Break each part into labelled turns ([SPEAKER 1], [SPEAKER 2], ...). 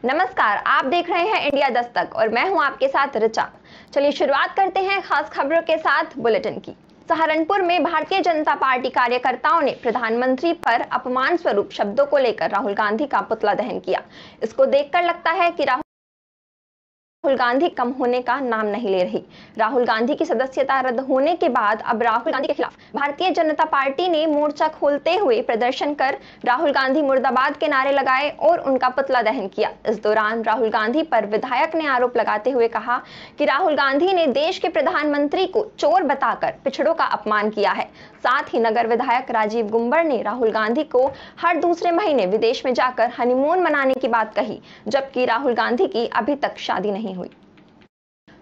[SPEAKER 1] नमस्कार, आप देख रहे हैं इंडिया दस्तक और मैं हूं आपके साथ ऋचा। चलिए शुरुआत करते हैं खास खबरों के साथ बुलेटिन की। सहारनपुर में भारतीय जनता पार्टी कार्यकर्ताओं ने प्रधानमंत्री पर अपमान स्वरूप शब्दों को लेकर राहुल गांधी का पुतला दहन किया। इसको देखकर लगता है कि राहुल गांधी कम होने का नाम नहीं ले रही। राहुल गांधी की सदस्यता रद्द होने के बाद अब राहुल गांधी के खिलाफ भारतीय जनता पार्टी ने मोर्चा खोलते हुए प्रदर्शन कर राहुल गांधी मुर्दाबाद के नारे लगाए और उनका पुतला दहन किया। इस दौरान राहुल गांधी पर विधायक ने आरोप लगाते हुए कहा कि राहुल गांधी ने देश के प्रधानमंत्री को चोर बताकर पिछड़ों का अपमान किया है। साथ ही नगर विधायक राजीव गुंबर ने राहुल गांधी को हर दूसरे महीने विदेश में जाकर हनीमून मनाने की बात कही, जबकि राहुल गांधी की अभी तक शादी नहीं हुई।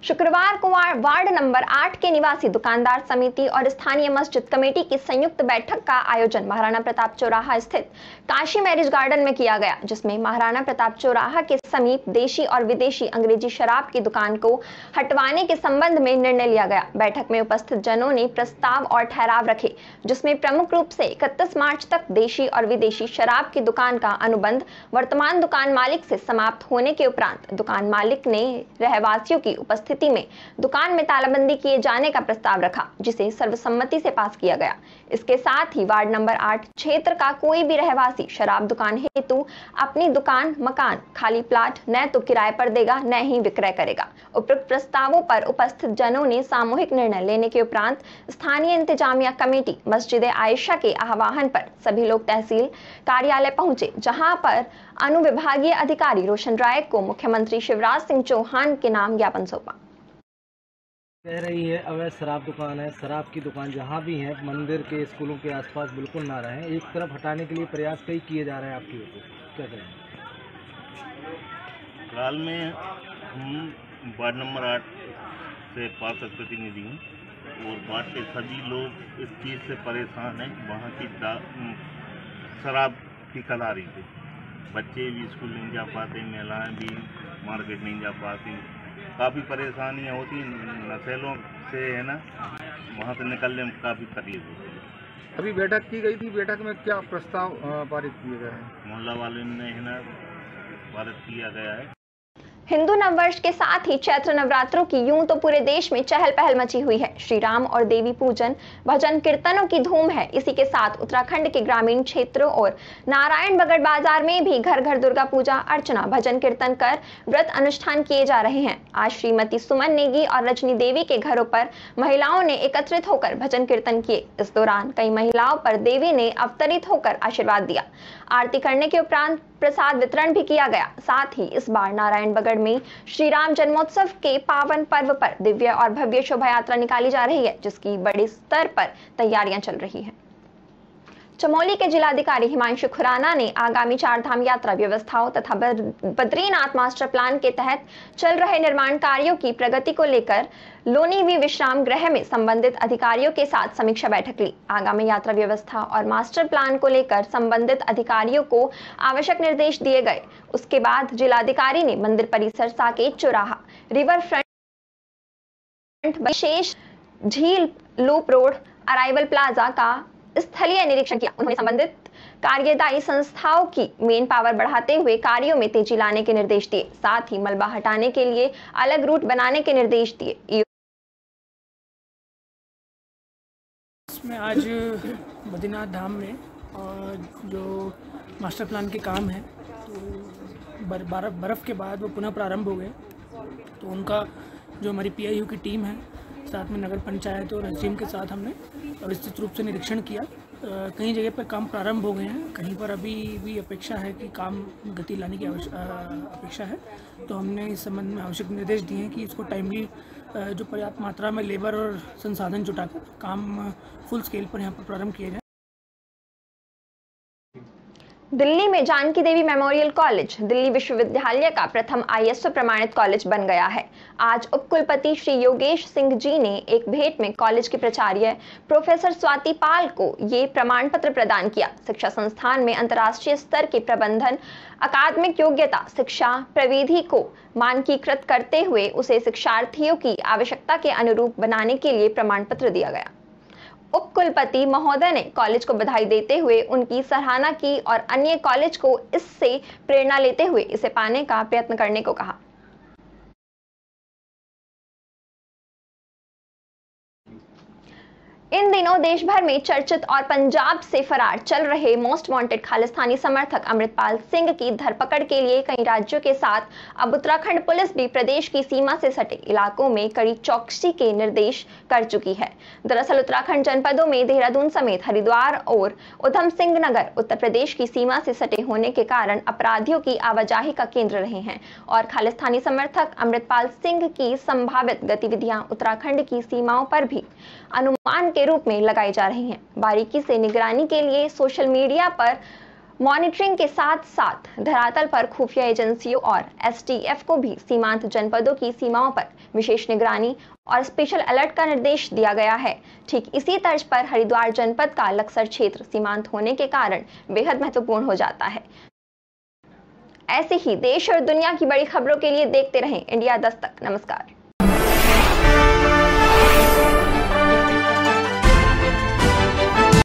[SPEAKER 1] शुक्रवार को वार्ड नंबर 8 के निवासी दुकानदार समिति और स्थानीय मस्जिद कमेटी की संयुक्त बैठक का आयोजन महाराणा प्रताप चौराहा स्थित काशी मैरिज गार्डन में किया गया, जिसमें महाराणा प्रताप चौराहा के समीप देशी और विदेशी अंग्रेजी शराब की दुकान को हटवाने के संबंध में निर्णय लिया गया। बैठक में उपस्थित जनों ने प्रस्ताव और ठहराव रखे, जिसमें प्रमुख रूप से 31 मार्च तक देशी और विदेशी शराब की दुकान का अनुबंध वर्तमान दुकान मालिक से समाप्त होने के उपरांत दुकान मालिक ने रहवासियों की उपस्थिति में दुकान में तालाबंदी किए जाने का प्रस्ताव रखा, जिसे सर्वसम्मति से पास किया गया। इसके साथ ही वार्ड नंबर 8 क्षेत्र का कोई भी रहवासी शराब दुकान हेतु अपनी दुकान, मकान, खाली प्लाट न तो किराए पर देगा न ही विक्रय करेगा। उपरोक्त प्रस्तावों पर उपस्थित जनों ने सामूहिक निर्णय लेने के उपरांत स्थानीय इंतजामिया कमेटी मस्जिद आयशा के आह्वान पर सभी लोग तहसील कार्यालय पहुंचे, जहां पर अनुविभागीय अधिकारी रोशन राय को मुख्यमंत्री शिवराज सिंह चौहान के नाम ज्ञापन सौंपा।
[SPEAKER 2] कह रही है अवैध शराब दुकान है, शराब की दुकान जहाँ भी है मंदिर के, स्कूलों के आसपास बिल्कुल ना रहे। एक तरफ हटाने के लिए प्रयास कई किए जा रहे हैं, आपकी ओर से क्या करें?
[SPEAKER 3] फिलहाल में हम वार्ड नंबर 8 से पार्षद प्रतिनिधि हैं और वार्ड के सभी लोग इस चीज़ से परेशान हैं। वहाँ की शराब की कलारी से बच्चे भी स्कूल नहीं जा पाते, महिलाएँ भी मार्केट नहीं जा पाती, काफ़ी परेशानियाँ होती नशेलों से, है ना, वहाँ से निकलने में काफ़ी तकलीफ होती है।
[SPEAKER 4] अभी बैठक की गई थी, बैठक में क्या प्रस्ताव पारित किए गए हैं?
[SPEAKER 3] मोहल्ला वाले ने, है ना, पारित किया गया है।
[SPEAKER 1] हिंदू नववर्ष के साथ ही चैत्र नवरात्रों की यूं तो पूरे देश में चहल पहल मची हुई है। श्री राम और देवी पूजन, भजन कीर्तनों की धूम है। इसी के साथ उत्तराखंड के ग्रामीण क्षेत्रों और नारायण बगड़ बाजार में भी घर घर दुर्गा पूजा अर्चना, भजन कीर्तन कर व्रत अनुष्ठान किए जा रहे हैं। आज श्रीमती सुमन नेगी और रजनी देवी के घरों पर महिलाओं ने एकत्रित होकर भजन कीर्तन किए। इस दौरान कई महिलाओं पर देवी ने अवतरित होकर आशीर्वाद दिया। आरती करने के उपरांत प्रसाद वितरण भी किया गया। साथ ही इस बार नारायण बगड़ में श्री राम जन्मोत्सव के पावन पर्व पर दिव्य और भव्य शोभा यात्रा निकाली जा रही है, जिसकी बड़े स्तर पर तैयारियां चल रही हैं। चमोली के जिलाधिकारी हिमांशु खुराना ने आगामी चारधाम यात्रा व्यवस्थाओं तथा बद्रीनाथ मास्टर प्लान के तहत चल रहे निर्माण कार्यों की प्रगति को लेकर लोनीवी विश्राम गृह में संबंधित अधिकारियों के साथ समीक्षा बैठक ली। आगामी यात्रा व्यवस्था और मास्टर प्लान को लेकर संबंधित अधिकारियों को आवश्यक निर्देश दिए गए। उसके बाद जिलाधिकारी ने मंदिर परिसर, साकेत चौराहा, रिवर फ्रंट, विशेष झील लूप रोड, अराइवल प्लाजा का स्थलीय निरीक्षण किया। उन्होंने संबंधित कार्यदायी संस्थाओं की मेन पावर बढ़ाते हुए कार्यों में तेजी लाने के निर्देश दिए। साथ ही मलबा हटाने के लिए अलग रूट बनाने के निर्देश दिए।
[SPEAKER 5] इसमें आज बद्रीनाथ धाम में और जो मास्टर प्लान के काम है, तो बर्फ़ के बाद वो पुनः प्रारंभ हो गए। तो उनका जो हमारी PIU की टीम है, साथ में नगर पंचायत और SDM के साथ हमने विस्तृत रूप से निरीक्षण किया। कई जगह पर काम प्रारंभ हो गए हैं, कहीं पर अभी भी अपेक्षा है कि काम गति लाने की अपेक्षा है। तो हमने इस संबंध में आवश्यक निर्देश दिए हैं कि इसको टाइमली जो पर्याप्त मात्रा में लेबर और संसाधन जुटाकर काम फुल स्केल पर यहाँ पर प्रारंभ किए जाए।
[SPEAKER 1] दिल्ली में जानकी देवी मेमोरियल कॉलेज दिल्ली विश्वविद्यालय का प्रथम ISO प्रमाणित कॉलेज बन गया है। आज उपकुलपति श्री योगेश सिंह जी ने एक भेंट में कॉलेज के प्राचार्य प्रोफेसर स्वाति पाल को ये प्रमाण पत्र प्रदान किया। शिक्षा संस्थान में अंतर्राष्ट्रीय स्तर के प्रबंधन, अकादमिक योग्यता, शिक्षा प्रविधि को मानकीकृत करते हुए उसे शिक्षार्थियों की आवश्यकता के अनुरूप बनाने के लिए प्रमाण पत्र दिया गया। उप कुलपति महोदय ने कॉलेज को बधाई देते हुए उनकी सराहना की और अन्य कॉलेज को इससे प्रेरणा लेते हुए इसे पाने का प्रयत्न करने को कहा। इन दिनों देश भर में चर्चित और पंजाब से फरार चल रहे मोस्ट वांटेड खालिस्तानी समर्थक अमृतपाल सिंह की धरपकड़ के लिए कई राज्यों के साथ अब उत्तराखंड पुलिस भी प्रदेश की सीमा से सटे इलाकों में कड़ी चौकसी के निर्देश कर चुकी है। दरअसल उत्तराखंड जनपदों में देहरादून समेत हरिद्वार और उधम सिंह नगर उत्तर प्रदेश की सीमा से सटे होने के कारण अपराधियों की आवाजाही का केंद्र रहे हैं और खालिस्तानी समर्थक अमृतपाल सिंह की संभावित गतिविधियां उत्तराखंड की सीमाओं पर भी अनुमान के रूप में लगाई जा रही हैं। बारीकी से निगरानी के लिए सोशल मीडिया पर मॉनिटरिंग के साथ साथ धरातल पर खुफिया एजेंसियों और एसटीएफ को भी सीमांत जनपदों की सीमाओं पर विशेष निगरानी और स्पेशल अलर्ट का निर्देश दिया गया है। ठीक इसी तर्ज पर हरिद्वार जनपद का लक्सर क्षेत्र सीमांत होने के कारण बेहद महत्वपूर्ण हो जाता है। ऐसे ही देश और दुनिया की बड़ी खबरों के लिए देखते रहें इंडिया दस्तक। नमस्कार।